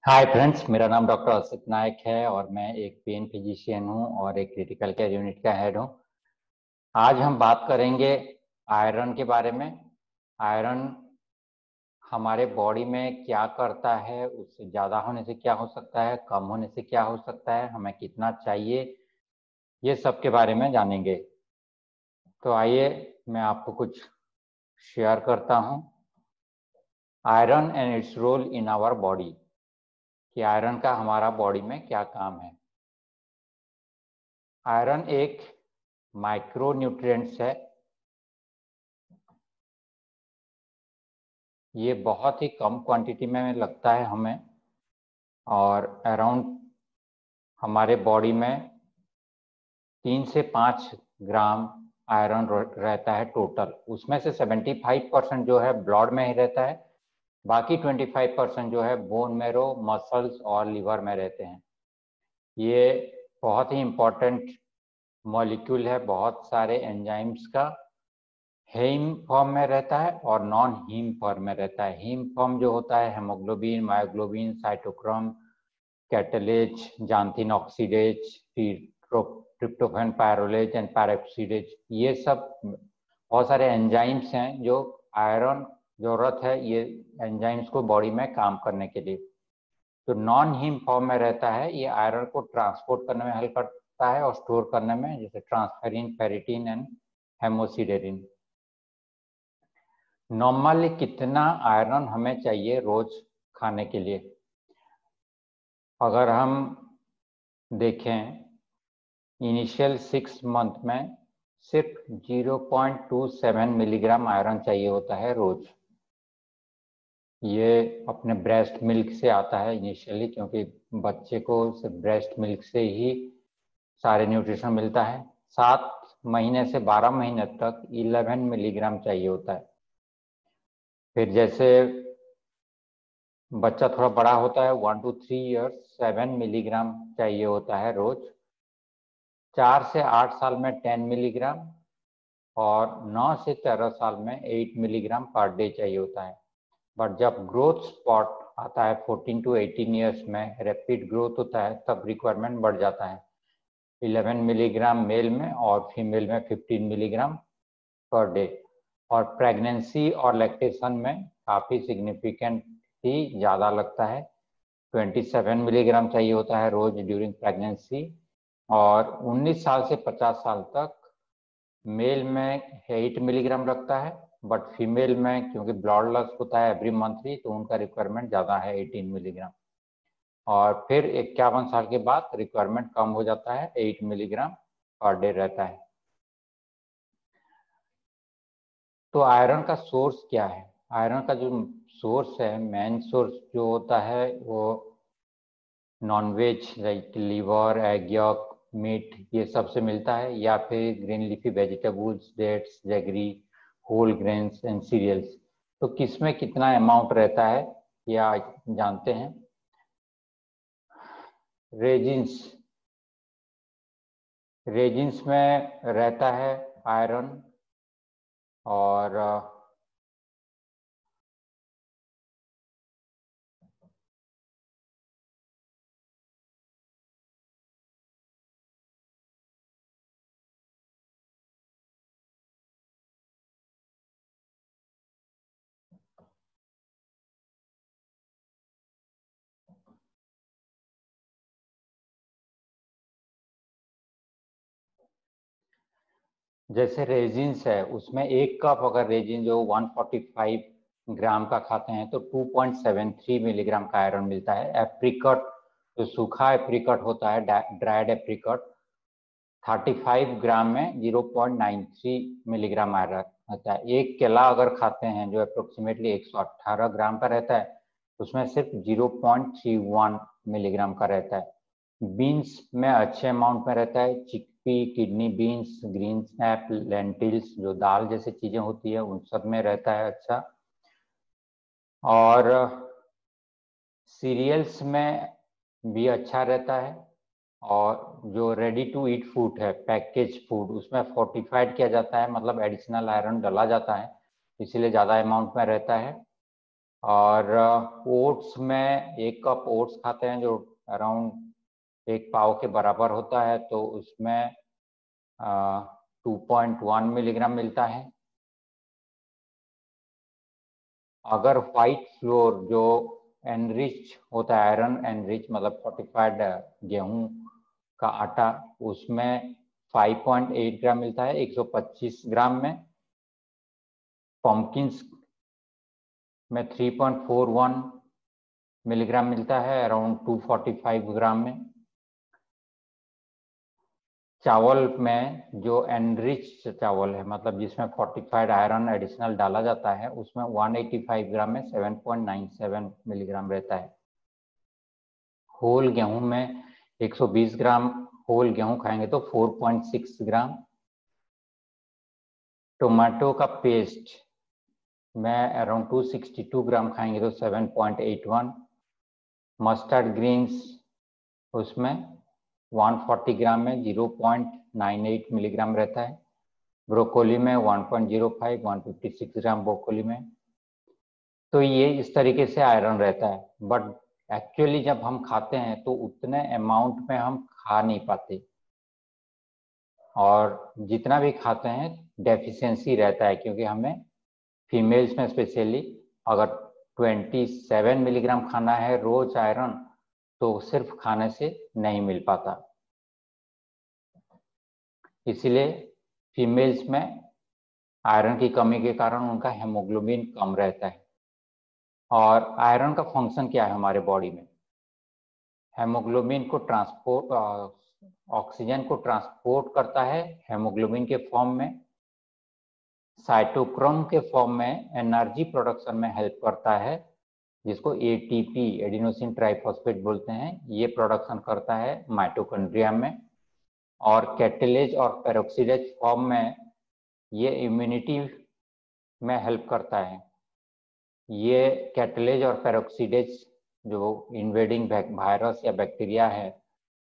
Hi friends, मेरा नाम doctor Asit नायक है और मैं एक पेन फिजिशियन हूं और एक क्रिटिकल केयर यूनिट का हेड हूं। आज हम बात करेंगे आयरन के बारे में। आयरन हमारे बॉडी में क्या करता है, उससे ज़्यादा होने से क्या हो सकता है, कम होने से क्या हो सकता है, हमें कितना चाहिए, ये सब के बारे में जानेंगे। तो आइए मैं आपको कुछ शेयर करता हूं। Iron and its role in our body, कि आयरन का हमारा बॉडी में क्या काम है। आयरन एक माइक्रो न्यूट्रिएंट्स है। ये बहुत ही कम क्वांटिटी में लगता है हमें, और अराउंड हमारे बॉडी में 3 से 5 ग्राम आयरन रहता है टोटल। उसमें से 75% जो है ब्लड में ही रहता है, बाकी 25% जो है बोन मैरो, मसल्स और लिवर में रहते हैं। ये बहुत ही इम्पोर्टेंट मॉलिक्यूल है बहुत सारे एंजाइम्स का। हीम फॉर्म में रहता है और नॉन हीम फॉर्म में रहता है। हीम फॉर्म जो होता है haemoglobin, myoglobin, cytochrome, catalase, xanthine oxidase, tryptophan pyrrolase and peroxidase, ये सब बहुत सारे एंजाइम्स हैं जो आयरन जरूरत है ये एंजाइम्स को बॉडी में काम करने के लिए। तो नॉन हीम फॉर्म में रहता है, ये आयरन को ट्रांसपोर्ट करने में हेल्प करता है और स्टोर करने में, जैसे ट्रांसफेरिन, फेरिटिन एंड हेमोसिडेरिन। नॉर्मली कितना आयरन हमें चाहिए रोज खाने के लिए? अगर हम देखें, इनिशियल 6 मंथ में सिर्फ 0.27 मिलीग्राम आयरन चाहिए होता है रोज। ये अपने ब्रेस्ट मिल्क से आता है इनिशियली, क्योंकि बच्चे को सिर्फ ब्रेस्ट मिल्क से ही सारे न्यूट्रिशन मिलता है। 7 महीने से 12 महीने तक 11 मिलीग्राम चाहिए होता है। फिर जैसे बच्चा थोड़ा बड़ा होता है, 1 to 3 years, 7 मिलीग्राम चाहिए होता है रोज। 4 से 8 साल में 10 मिलीग्राम, और 9 से 13 साल में 8 मिलीग्राम पर डे चाहिए होता है। बट जब ग्रोथ स्पॉट आता है 14 to 18 ईयर्स में, रैपिड ग्रोथ होता है, तब रिक्वायरमेंट बढ़ जाता है। 11 मिलीग्राम मेल में और फीमेल में 15 मिलीग्राम पर डे। और प्रेगनेंसी और लैक्टेशन में काफ़ी सिग्निफिकेंट ही ज़्यादा लगता है। 27 मिलीग्राम चाहिए होता है रोज ड्यूरिंग प्रेगनेंसी। और 19 साल से 50 साल तक मेल में 8 मिलीग्राम लगता है, बट फीमेल में क्योंकि ब्लड लॉस होता है एवरी मंथली, तो उनका रिक्वायरमेंट ज़्यादा है, 18 मिलीग्राम। और फिर 51 साल के बाद रिक्वायरमेंट कम हो जाता है, 8 मिलीग्राम पर डे रहता है। तो आयरन का सोर्स क्या है? आयरन का जो सोर्स है, मेन सोर्स जो होता है, वो nonveg like liver, egg yolk, meat, ये सबसे मिलता है, या फिर green leafy vegetables, dates, jaggery, whole grains and cereals. तो किस में कितना अमाउंट रहता है या जानते हैं? रेजिन्स, रेजिन्स में रहता है आयरन। और जैसे रेजिन्स है, उसमें 1 कप अगर रेजिन जो 145 ग्राम का खाते हैं, तो 2.73 मिलीग्राम का आयरन मिलता है। एप्रिकट, जो सूखा एप्रिकट होता है, ड्राइड एप्रिकट, 35 ग्राम में 0.93 मिलीग्राम आयरन रहता है। एक केला अगर खाते हैं जो अप्रोक्सीमेटली 118 ग्राम का रहता है, उसमें सिर्फ 0.31 मिलीग्राम का रहता है। बीन्स में अच्छे अमाउंट में रहता है। Chickpea, kidney beans, green snap, lentils, जो दाल जैसी चीजें होती है, उन सब में रहता है अच्छा। और सीरियल्स में भी अच्छा रहता है। और जो रेडी टू ईट फूड है, पैकेज फूड, उसमें फोर्टिफाइड किया जाता है, मतलब एडिशनल आयरन डाला जाता है, इसीलिए ज़्यादा अमाउंट में रहता है। और ओट्स में 1 कप ओट्स खाते हैं जो अराउंड 1 पाव के बराबर होता है, तो उसमें 2.1 मिलीग्राम मिलता है। अगर व्हाइट फ्लोर जो एनरिच होता है, आयरन एनरिच मतलब फोर्टिफाइड गेहूं का आटा, उसमें 5.8 ग्राम मिलता है 125 ग्राम में। पम्पकिन्स में 3.41 मिलीग्राम मिलता है अराउंड 245 ग्राम में। चावल में जो एनरिच चावल है मतलब जिसमें फोर्टिफाइड आयरन एडिशनल डाला जाता है, उसमें 185 ग्राम में 7.97 मिलीग्राम रहता है। होल गेहूं में 120 ग्राम होल गेहूं खाएंगे तो 4.6 ग्राम। टोमेटो का पेस्ट में अराउंड 262 ग्राम खाएंगे तो 7.81। मस्टर्ड ग्रीन्स उसमें 140 ग्राम में 0.98 मिलीग्राम रहता है। ब्रोकोली में 1.05 156 ग्राम ब्रोकोली में। तो ये इस तरीके से आयरन रहता है, बट एक्चुअली जब हम खाते हैं तो उतने अमाउंट में हम खा नहीं पाते, और जितना भी खाते हैं डेफिशिएंसी रहता है, क्योंकि हमें फीमेल्स में स्पेशली अगर 27 मिलीग्राम खाना है रोज आयरन, तो सिर्फ खाने से नहीं मिल पाता। इसीलिए फीमेल्स में आयरन की कमी के कारण उनका हेमोग्लोबिन कम रहता है। और आयरन का फंक्शन क्या है हमारे बॉडी में? हेमोग्लोबिन को ट्रांसपोर्ट ऑक्सीजन को ट्रांसपोर्ट करता है हेमोग्लोबिन के फॉर्म में। साइटोक्रोम के फॉर्म में एनर्जी प्रोडक्शन में हेल्प करता है, जिसको एटीपी एडिनोसिन ट्राइफॉस्फेट बोलते हैं। ये प्रोडक्शन करता है माइटोकॉन्ड्रिया में। और कैटेलेज और पेरोक्सीडेज फॉर्म में ये इम्यूनिटी में हेल्प करता है। ये कैटेलेज और पेरोक्सीडेज जो इन्वेडिंग वायरस या बैक्टीरिया है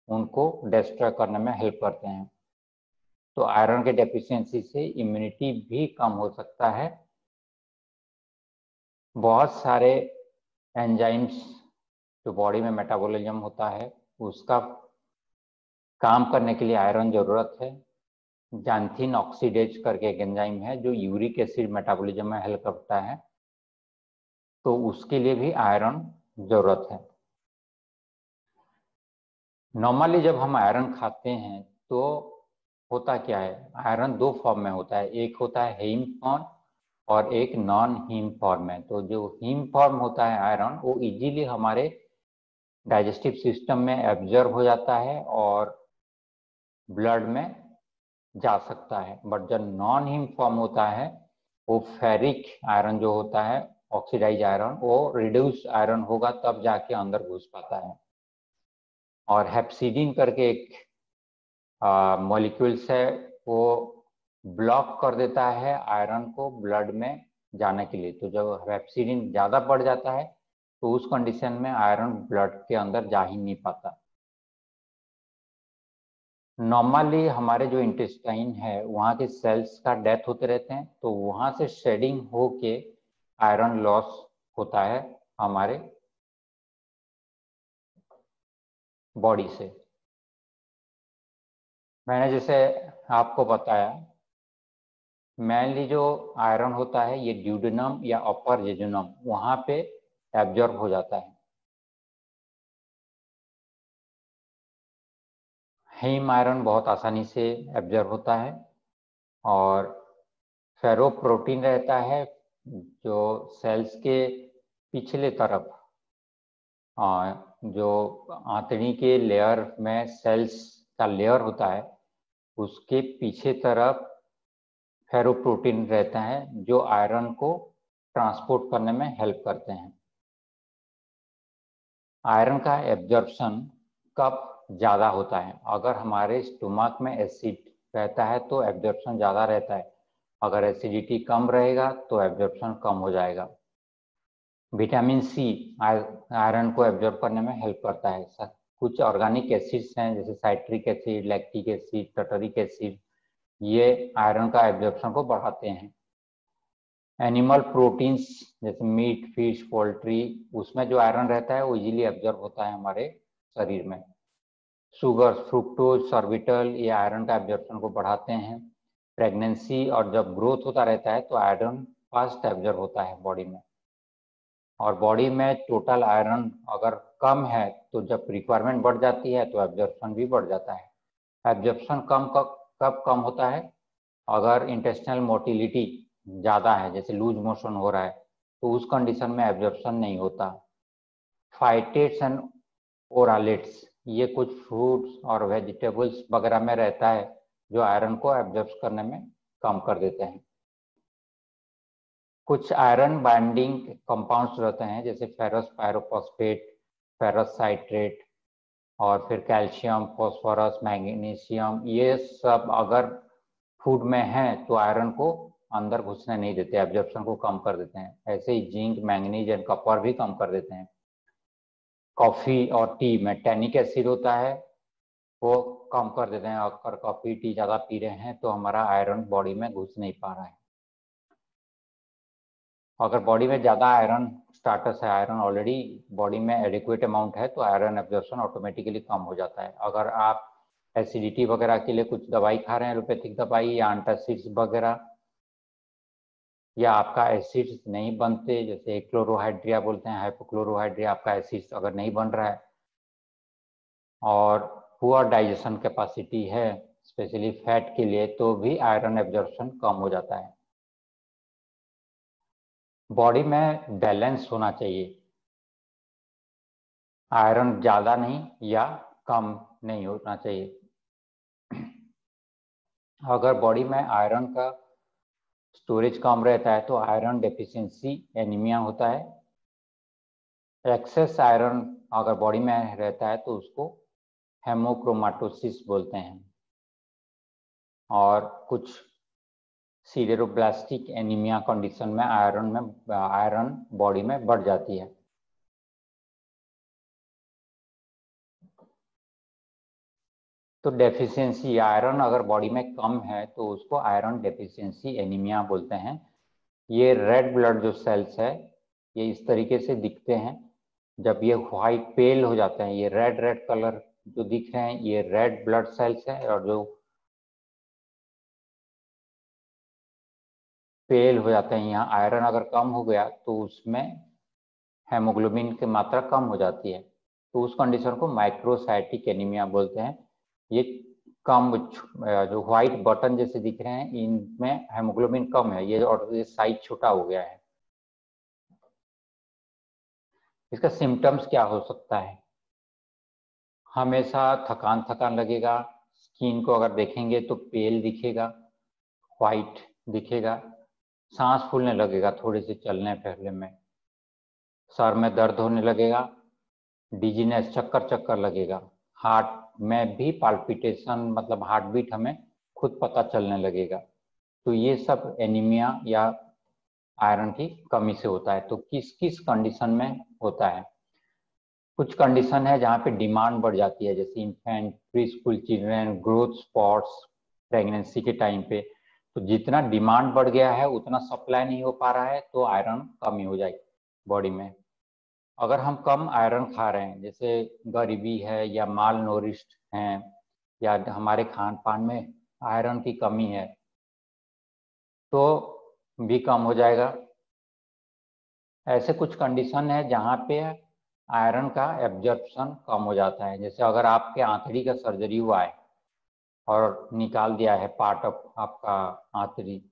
उनको डिस्ट्रॉय करने में हेल्प करते हैं। तो आयरन के डेफिशिएंसी से इम्यूनिटी भी कम हो सकता है। बहुत सारे एंजाइम्स जो बॉडी में मेटाबॉलिज्म होता है उसका काम करने के लिए आयरन जरूरत है। जैंथिन ऑक्सीडेज करके एक एंजाइम है जो यूरिक एसिड मेटाबॉलिज्म में हेल्प करता है, तो उसके लिए भी आयरन जरूरत है। नॉर्मली जब हम आयरन खाते हैं तो होता क्या है, आयरन 2 फॉर्म में होता है, एक होता है हीम फॉर्म और एक नॉन हीम फॉर्म में। तो जो हीम फॉर्म होता है आयरन वो इजीली हमारे डाइजेस्टिव सिस्टम में एब्जॉर्ब हो जाता है और ब्लड में जा सकता है। बट जो नॉन हीम फॉर्म होता है वो फेरिक आयरन जो होता है, ऑक्सीडाइज आयरन, वो रिड्यूस आयरन होगा तब जाके अंदर घुस पाता है। और हेप्सिडिन करके एक मॉलिक्यूल्स है, वो ब्लॉक कर देता है आयरन को ब्लड में जाने के लिए। तो जब हेप्सिडिन ज़्यादा बढ़ जाता है तो उस कंडीशन में आयरन ब्लड के अंदर जा ही नहीं पाता। नॉर्मली हमारे जो इंटेस्टाइन है वहाँ के सेल्स का डेथ होते रहते हैं, तो वहाँ से शेडिंग होके आयरन लॉस होता है हमारे बॉडी से। मैंने जैसे आपको बताया, मेनली जो आयरन होता है ये ड्यूडेनम या अपर जेजुनम वहाँ पे एब्जॉर्ब हो जाता है। हीम आयरन बहुत आसानी से एब्जॉर्ब होता है। और फेरोप्रोटीन रहता है जो सेल्स के पिछले तरफ, जो आंतड़ी के लेयर में सेल्स का लेयर होता है उसके पीछे तरफ फेरोप्रोटीन रहता है जो आयरन को ट्रांसपोर्ट करने में हेल्प करते हैं। आयरन का एब्जॉर्प्शन कब ज़्यादा होता है? अगर हमारे स्टोमक में एसिड रहता है तो एब्जॉर्प्शन ज़्यादा रहता है, अगर एसिडिटी कम रहेगा तो एब्जॉर्प्शन कम हो जाएगा। विटामिन सी आयरन को एब्जॉर्ब करने में हेल्प करता है। कुछ ऑर्गेनिक एसिड्स हैं जैसे citric acid, lactic acid, tartaric acid, ये आयरन का एब्जॉर्प्शन को बढ़ाते हैं। एनिमल प्रोटीन्स जैसे मीट, फिश, पोल्ट्री, उसमें जो आयरन रहता है वो इजीली एब्जॉर्ब होता है हमारे शरीर में। शुगर, फ्रुक्टोज, सॉर्बिटल, ये आयरन का एब्जॉर्प्शन को बढ़ाते हैं। प्रेगनेंसी और जब ग्रोथ होता रहता है तो आयरन फास्ट एब्जॉर्ब होता है बॉडी में। और बॉडी में टोटल आयरन अगर कम है तो जब रिक्वायरमेंट बढ़ जाती है तो एब्जॉर्प्शन भी बढ़ जाता है। एब्जॉर्प्शन कब कम होता है? अगर इंटेस्टिनल मोटिलिटी ज़्यादा है, जैसे लूज मोशन हो रहा है, तो उस कंडीशन में एब्जॉर्प्शन नहीं होता। फाइटेट्स एंड ओरालेट्स, ये कुछ फ्रूट्स और वेजिटेबल्स वगैरह में रहता है जो आयरन को एब्जॉर्ब करने में कम कर देते हैं। कुछ आयरन बाइंडिंग कंपाउंड्स रहते हैं जैसे फेरस पायरोफॉस्फेट, फेरस साइट्रेट, और फिर कैल्शियम, फास्फोरस, मैग्नीशियम, ये सब अगर फूड में है तो आयरन को अंदर घुसने नहीं देते, एब्जॉर्प्शन को कम कर देते हैं। ऐसे ही जिंक, मैंगनीज एंड कॉपर भी कम कर देते हैं। कॉफी और टी में टैनिक एसिड होता है, वो कम कर देते हैं। अगर कॉफी टी ज़्यादा पी रहे हैं तो हमारा आयरन बॉडी में घुस नहीं पा रहा है। अगर बॉडी में ज़्यादा आयरन स्टाटस है, आयरन ऑलरेडी बॉडी में एडिक्वेट अमाउंट है, तो आयरन एब्जॉर्प्शन ऑटोमेटिकली कम हो जाता है। अगर आप एसिडिटी वगैरह के लिए कुछ दवाई खा रहे हैं, एलोपैथिक दवाई या एंटासिड्स वगैरह, या आपका एसिड्स नहीं बनते, जैसे क्लोरोहाइड्रिया बोलते हैं, हाइपोक्लोरोहाइड्रिया, आपका एसिड्स अगर नहीं बन रहा है और पुअर डाइजेशन कैपेसिटी है स्पेशली फैट के लिए, तो भी आयरन एब्जॉर्प्शन कम हो जाता है। बॉडी में बैलेंस होना चाहिए, आयरन ज़्यादा नहीं या कम नहीं होना चाहिए। अगर बॉडी में आयरन का स्टोरेज कम रहता है तो आयरन डेफिशिएंसी एनीमिया होता है। एक्सेस आयरन अगर बॉडी में रहता है तो उसको हेमोक्रोमाटोसिस बोलते हैं। और कुछ सीडेरोब्लास्टिक एनीमिया कंडीशन में आयरन बॉडी में बढ़ जाती है। तो डेफिशिएंसी आयरन अगर बॉडी में कम है तो उसको आयरन डेफिशिएंसी एनीमिया बोलते हैं। ये रेड ब्लड जो सेल्स है ये इस तरीके से दिखते हैं। जब ये व्हाइट पेल हो जाते हैं, ये रेड रेड कलर जो दिख रहे हैं, ये रेड ब्लड सेल्स है। और जो पेल हो जाते हैं, यहाँ आयरन अगर कम हो गया तो उसमें हेमोग्लोबिन की मात्रा कम हो जाती है, तो उस कंडीशन को माइक्रोसाइटिक एनीमिया बोलते हैं। ये कम जो व्हाइट बटन जैसे दिख रहे हैं इनमें हेमोग्लोबिन कम है, ये और ये साइज छोटा हो गया है। इसका सिम्टम्स क्या हो सकता है? हमेशा थकान थकान लगेगा, स्किन को अगर देखेंगे तो पेल दिखेगा, व्हाइट दिखेगा, सांस फूलने लगेगा थोड़े से चलने फिरने में, सर में दर्द होने लगेगा, डिजीनेस, चक्कर चक्कर लगेगा, हार्ट में भी पाल्पिटेशन मतलब हार्ट बीट हमें खुद पता चलने लगेगा। तो ये सब एनीमिया या आयरन की कमी से होता है। तो किस किस कंडीशन में होता है? कुछ कंडीशन है जहाँ पे डिमांड बढ़ जाती है, जैसे infant, pre school children, growth spots, pregnancy के टाइम पे। तो जितना डिमांड बढ़ गया है उतना सप्लाई नहीं हो पा रहा है, तो आयरन कमी हो जाएगी बॉडी में। अगर हम कम आयरन खा रहे हैं, जैसे गरीबी है या माल नोरिश्ड हैं या हमारे खान पान में आयरन की कमी है, तो भी कम हो जाएगा। ऐसे कुछ कंडीशन है जहाँ पे आयरन का एब्जॉर्प्शन कम हो जाता है। जैसे अगर आपके आंतड़ी का सर्जरी हुआ है और निकाल दिया है पार्ट ऑफ आपका आंतड़ी,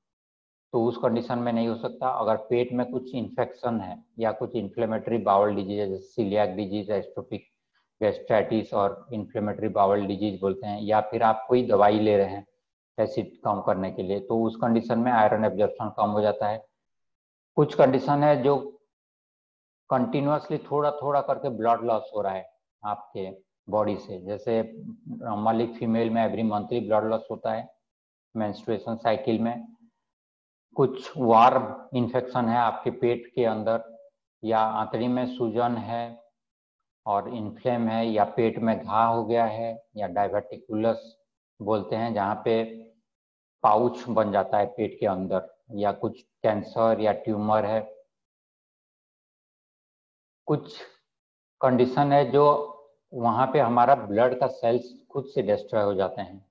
तो उस कंडीशन में नहीं हो सकता। अगर पेट में कुछ इन्फेक्शन है या कुछ इन्फ्लेमेटरी बाउल डिजीज है, जैसे सीलियाक डिजीज, एस्ट्रोपिक गैस्ट्राइटिस और इन्फ्लेमेटरी बाउल डिजीज बोलते हैं, या फिर आप कोई दवाई ले रहे हैं एसिड कम करने के लिए, तो उस कंडीशन में आयरन एब्जॉर्प्शन कम हो जाता है। कुछ कंडीशन है जो कंटिन्यूसली थोड़ा थोड़ा करके ब्लड लॉस हो रहा है आपके बॉडी से, जैसे नॉर्मली फीमेल में एवरी मंथली ब्लड लॉस होता है मेंस्ट्रुएशन साइकिल में। कुछ वार्म इन्फेक्शन है आपके पेट के अंदर, या आंतड़ी में सूजन है और इन्फ्लेम है, या पेट में घा हो गया है, या डायवर्टिकुलस बोलते हैं जहाँ पे पाउच बन जाता है पेट के अंदर, या कुछ कैंसर या ट्यूमर है। कुछ कंडीशन है जो वहाँ पे हमारा ब्लड का सेल्स खुद से डिस्ट्रॉय हो जाते हैं,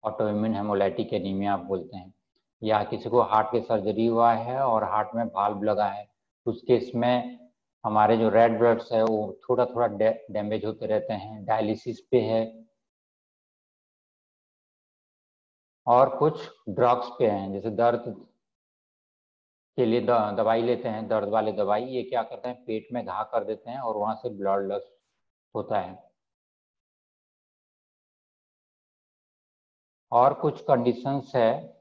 ऑटोइम्यून हेमोलाइटिक एनीमिया आप बोलते हैं। या किसी को हार्ट की सर्जरी हुआ है और हार्ट में वाल्व लगा है, उस केस में हमारे जो रेड ब्लड्स है वो थोड़ा थोड़ा डैमेज होते रहते हैं, डायलिसिस पे है। और कुछ ड्रग्स पे हैं, जैसे दर्द के लिए दवाई लेते हैं, दर्द वाले दवाई, ये क्या करते हैं पेट में घा कर देते हैं और वहां से ब्लड लॉस होता है। और कुछ कंडीशंस है,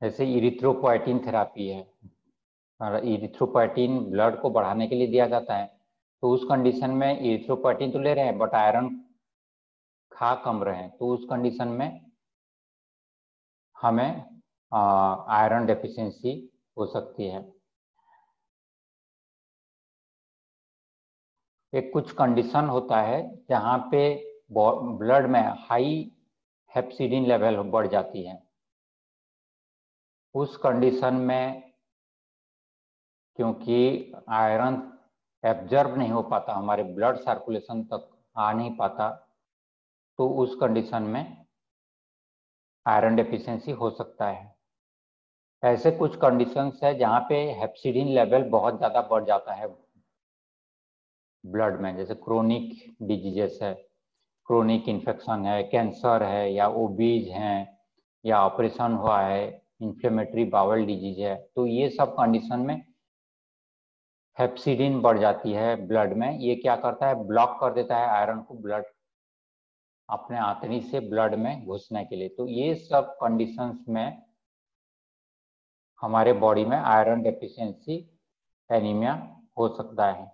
जैसे इरिथ्रोपोएटिन थेरापी है, और इरिथ्रोपोएटिन ब्लड को बढ़ाने के लिए दिया जाता है। तो उस कंडीशन में इरिथ्रोपोएटिन तो ले रहे हैं बट आयरन खा कम रहे हैं, तो उस कंडीशन में हमें आयरन डेफिशिएंसी हो सकती है। एक कुछ कंडीशन होता है जहाँ पे ब्लड में हाई हेप्सिडिन लेवल बढ़ जाती है। उस कंडीशन में क्योंकि आयरन एब्जर्ब नहीं हो पाता, हमारे ब्लड सर्कुलेशन तक आ नहीं पाता, तो उस कंडीशन में आयरन डेफिशिएंसी हो सकता है। ऐसे कुछ कंडीशंस है जहाँ पे हेप्सिडिन लेवल बहुत ज़्यादा बढ़ जाता है ब्लड में, जैसे क्रोनिक डिजीजेस है, क्रोनिक इन्फेक्शन है, कैंसर है, या ओबीज हैं, या ऑपरेशन हुआ है, इन्फ्लेमेटरी बाउल डिजीज है। तो ये सब कंडीशन में हेप्सिडिन बढ़ जाती है ब्लड में। ये क्या करता है, ब्लॉक कर देता है आयरन को ब्लड अपने आंतड़ी से ब्लड में घुसने के लिए। तो ये सब कंडीशंस में हमारे बॉडी में आयरन डेफिशिएंसी एनीमिया हो सकता है।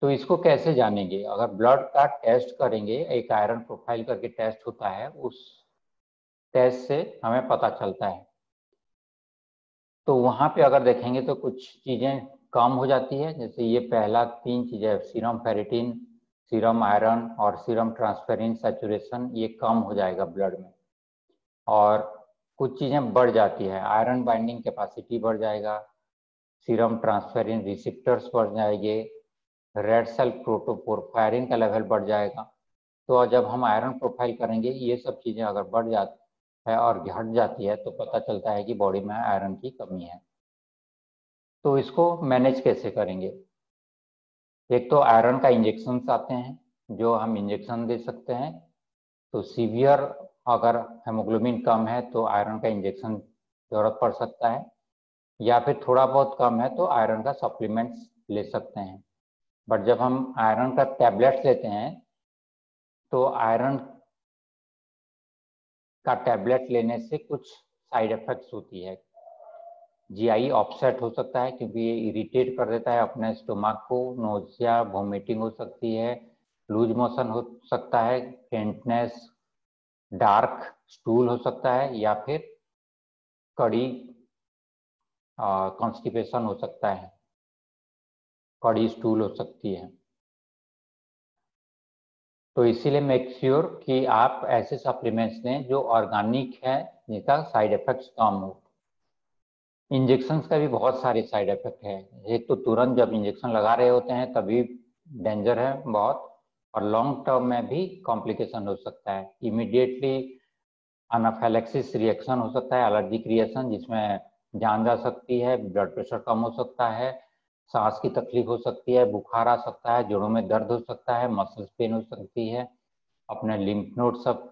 तो इसको कैसे जानेंगे, अगर ब्लड का टेस्ट करेंगे, एक आयरन प्रोफाइल करके टेस्ट होता है, उस टेस्ट से हमें पता चलता है। तो वहाँ पे अगर देखेंगे तो कुछ चीज़ें कम हो जाती है, जैसे ये पहला 3 चीज़ें, सीरम फेरिटिन, सीरम आयरन और सीरम ट्रांसफेरिन सैचुरेशन, ये कम हो जाएगा ब्लड में। और कुछ चीज़ें बढ़ जाती है, आयरन बाइंडिंग कैपेसिटी बढ़ जाएगा, सीरम ट्रांसफेरिन रिसेप्टर्स बढ़ जाएंगे, रेड सेल प्रोटोपोरफायरिन का लेवल बढ़ जाएगा। तो जब हम आयरन प्रोफाइल करेंगे, ये सब चीज़ें अगर बढ़ जाती है और घट जाती है तो पता चलता है कि बॉडी में आयरन की कमी है। तो इसको मैनेज कैसे करेंगे, एक तो आयरन का इंजेक्शन आते हैं जो हम इंजेक्शन दे सकते हैं। तो सीवियर अगर हेमोग्लोबिन कम है तो आयरन का इंजेक्शन जरूरत पड़ सकता है, या फिर थोड़ा बहुत कम है तो आयरन का सप्लीमेंट्स ले सकते हैं। बट जब हम आयरन का टैबलेट्स लेते हैं तो आयरन का टैबलेट लेने से कुछ साइड इफेक्ट्स होती है। जीआई ऑफसेट हो सकता है क्योंकि ये इरिटेट कर देता है अपने स्टोमक को, नोजिया वोमिटिंग हो सकती है, लूज मोशन हो सकता है, फेंटनेस, डार्क स्टूल हो सकता है, या फिर कड़ी कॉन्स्टिपेशन हो सकता है, कड़ी स्टूल हो सकती है। तो इसीलिए मेक श्योर कि आप ऐसे सप्लीमेंट्स लें जो ऑर्गेनिक है, जिनका साइड इफेक्ट्स कम हो। इंजेक्शन का भी बहुत सारे साइड इफेक्ट है। एक तो तुरंत जब इंजेक्शन लगा रहे होते हैं तभी डेंजर है बहुत, और लॉन्ग टर्म में भी कॉम्प्लिकेशन हो सकता है। इमीडिएटली अनाफैलेक्सिस रिएक्शन हो सकता है, एलर्जिक रिएक्शन, जिसमें जान जा सकती है, ब्लड प्रेशर कम हो सकता है, सांस की तकलीफ हो सकती है, बुखार आ सकता है, जोड़ों में दर्द हो सकता है, मसल्स पेन हो सकती है, अपने लिम्फ नोड सब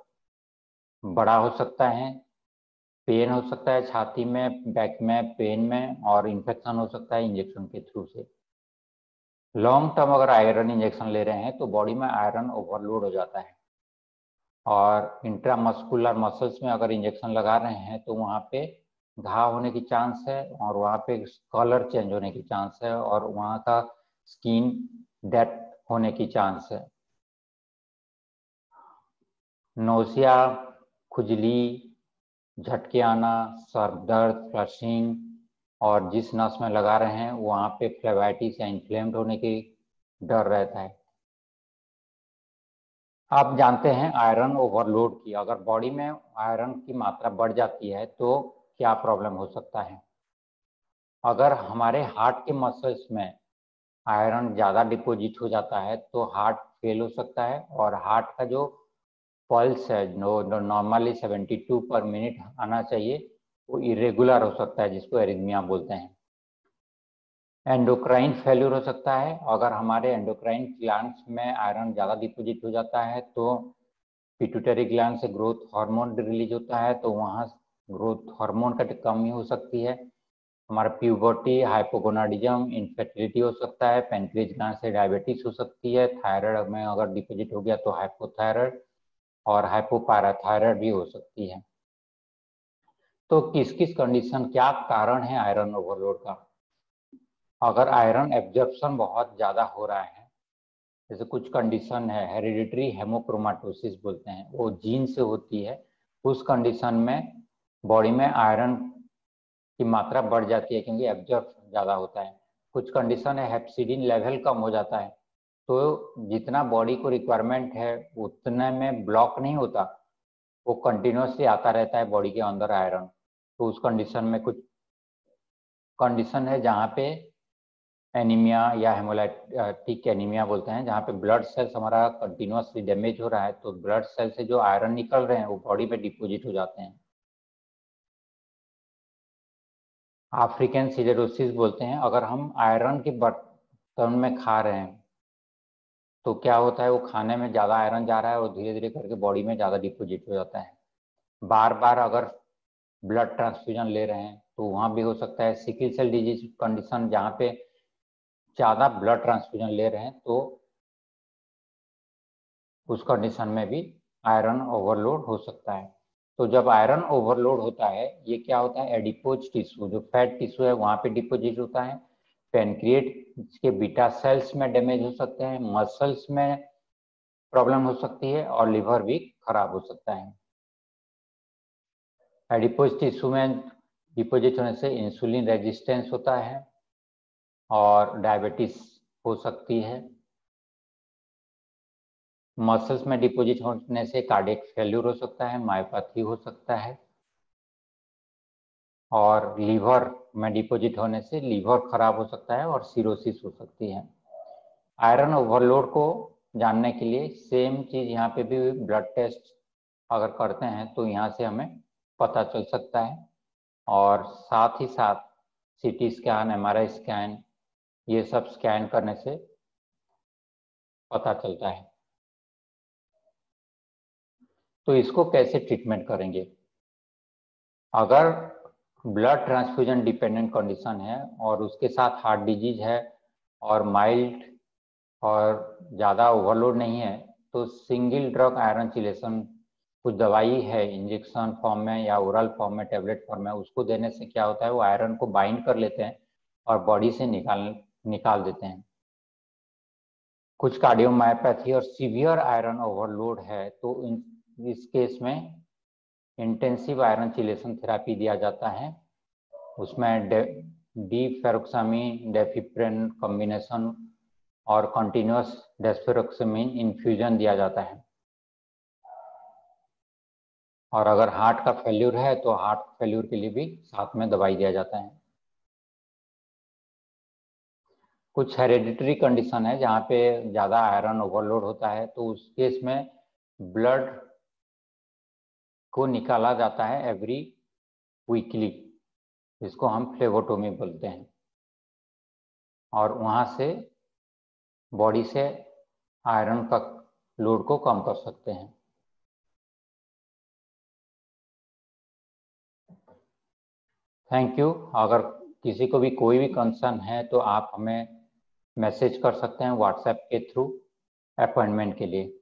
बड़ा हो सकता है, पेन हो सकता है छाती में, बैक में, पेन में, और इन्फेक्शन हो सकता है इंजेक्शन के थ्रू से। लॉन्ग टर्म अगर आयरन इंजेक्शन ले रहे हैं तो बॉडी में आयरन ओवरलोड हो जाता है, और इंट्रामस्कुलर मसल्स में अगर इंजेक्शन लगा रहे हैं तो वहाँ पे घाव होने की चांस है, और वहाँ पे कलर चेंज होने की चांस है, और वहाँ का स्किन डेथ होने की चांस है। नोसिया, खुजली, झटके आना, सर दर्द, फ्लशिंग, और जिस नस में लगा रहे हैं वहाँ पे फ्लेवाइटिस या इन्फ्लेम्ड होने की डर रहता है। आप जानते हैं आयरन ओवरलोड की, अगर बॉडी में आयरन की मात्रा बढ़ जाती है तो क्या प्रॉब्लम हो सकता है। अगर हमारे हार्ट के मसल्स में आयरन ज़्यादा डिपॉजिट हो जाता है तो हार्ट फेल हो सकता है, और हार्ट का जो पल्स है जो नॉर्मली 72 पर मिनट आना चाहिए वो इरेगुलर हो सकता है, जिसको एरिथमिया बोलते हैं। एंडोक्राइन फेल्यूर हो सकता है, अगर हमारे एंडोक्राइन ग्लैंड्स में आयरन ज़्यादा डिपॉजिट हो जाता है तो पिट्यूटरी ग्लैंड से ग्रोथ हार्मोन रिलीज होता है, तो वहाँ ग्रोथ हार्मोन का कमी हो सकती है। हमारा प्यूबर्टी, हाइपोगोनाडिज्म, इनफर्टिलिटी हो सकता है, पेनक्रियाज ग्लैंड से डायबिटीज हो सकती है, थायराइड में अगर डिपॉजिट हो गया तो हाइपोथायराइड और हाइपोपैराथायराइड भी हो सकती है। तो किस किस कंडीशन, क्या कारण है आयरन ओवरलोड का। अगर आयरन एब्जॉर्प्शन बहुत ज़्यादा हो रहा है, जैसे कुछ कंडीशन है हेरिडिटरी हेमोक्रोमाटोसिस बोलते हैं, वो जीन से होती है, उस कंडीशन में बॉडी में आयरन की मात्रा बढ़ जाती है क्योंकि एब्जॉर्ब ज़्यादा होता है। कुछ कंडीशन है हेप्सिडिन लेवल कम हो जाता है, तो जितना बॉडी को रिक्वायरमेंट है उतने में ब्लॉक नहीं होता, वो कंटिन्यूसली आता रहता है बॉडी के अंदर आयरन। तो उस कंडीशन में कुछ कंडीशन है जहाँ पे एनीमिया या हेमोलाइटिक एनीमिया बोलते हैं, जहाँ पे ब्लड सेल्स हमारा कंटिन्यूसली डैमेज हो रहा है, तो ब्लड सेल से जो आयरन निकल रहे हैं वो बॉडी में डिपोजिट हो जाते हैं। अफ्रीकन सिलेरोसिस बोलते हैं, अगर हम आयरन के बर्तन में खा रहे हैं तो क्या होता है, वो खाने में ज़्यादा आयरन जा रहा है और धीरे धीरे करके बॉडी में ज़्यादा डिपोजिट हो जाता है। बार बार अगर ब्लड ट्रांसफ्यूजन ले रहे हैं तो वहाँ भी हो सकता है। सिकल सेल डिजीज कंडीशन जहाँ पे ज़्यादा ब्लड ट्रांसफ्यूजन ले रहे हैं तो उस कंडीशन में भी आयरन ओवरलोड हो सकता है। तो जब आयरन ओवरलोड होता है, ये क्या होता है, एडिपोज टिश्यू जो फैट टिश्यू है वहाँ पे डिपोजिट होता है, पेनक्रिएट के बीटा सेल्स में डैमेज हो सकते हैं, मसल्स में प्रॉब्लम हो सकती है और लिवर भी खराब हो सकता है। एडिपोज टिश्यू में डिपोजिट होने से इंसुलिन रेजिस्टेंस होता है और डायबिटीज हो सकती है। मसल्स में डिपोजिट होने से कार्डियक फेल्यूर हो सकता है, मायोपैथी हो सकता है, और लीवर में डिपोजिट होने से लीवर खराब हो सकता है और सिरोसिस हो सकती है। आयरन ओवरलोड को जानने के लिए सेम चीज़ यहाँ पे भी ब्लड टेस्ट अगर करते हैं तो यहाँ से हमें पता चल सकता है, और साथ ही साथ सीटी स्कैन, एमआरआई स्कैन, ये सब स्कैन करने से पता चलता है। तो इसको कैसे ट्रीटमेंट करेंगे। अगर ब्लड ट्रांसफ्यूजन डिपेंडेंट कंडीशन है और उसके साथ हार्ट डिजीज है और माइल्ड और ज़्यादा ओवरलोड नहीं है, तो सिंगल ड्रग आयरन चिलेशन कुछ दवाई है इंजेक्शन फॉर्म में या ओरल फॉर्म में, टेबलेट फॉर्म में, उसको देने से क्या होता है, वो आयरन को बाइंड कर लेते हैं और बॉडी से निकाल देते हैं। कुछ कार्डियोमायोपैथी और सीवियर आयरन ओवरलोड है तो इस केस में इंटेंसिव आयरन चिलेशन थेरापी दिया जाता है। उसमें डीफेरोक्सामिन डेफिप्रेन कॉम्बिनेशन और कंटिन्यूस डेस्फेरोक्सामिन इन्फ्यूजन दिया जाता है। और अगर हार्ट का फेल्यूर है तो हार्ट फेल्यूर के लिए भी साथ में दवाई दिया जाता है। कुछ हेरेडिटरी कंडीशन है जहाँ पे ज़्यादा आयरन ओवरलोड होता है, तो उस केस में ब्लड को निकाला जाता है एवरी वीकली, जिसको हम फ्लेवोटोमी बोलते हैं, और वहाँ से बॉडी से आयरन का लोड को कम कर सकते हैं। Thank you. अगर किसी को भी कोई भी कंसर्न है तो आप हमें मैसेज कर सकते हैं व्हाट्सएप के थ्रू अपॉइंटमेंट के लिए।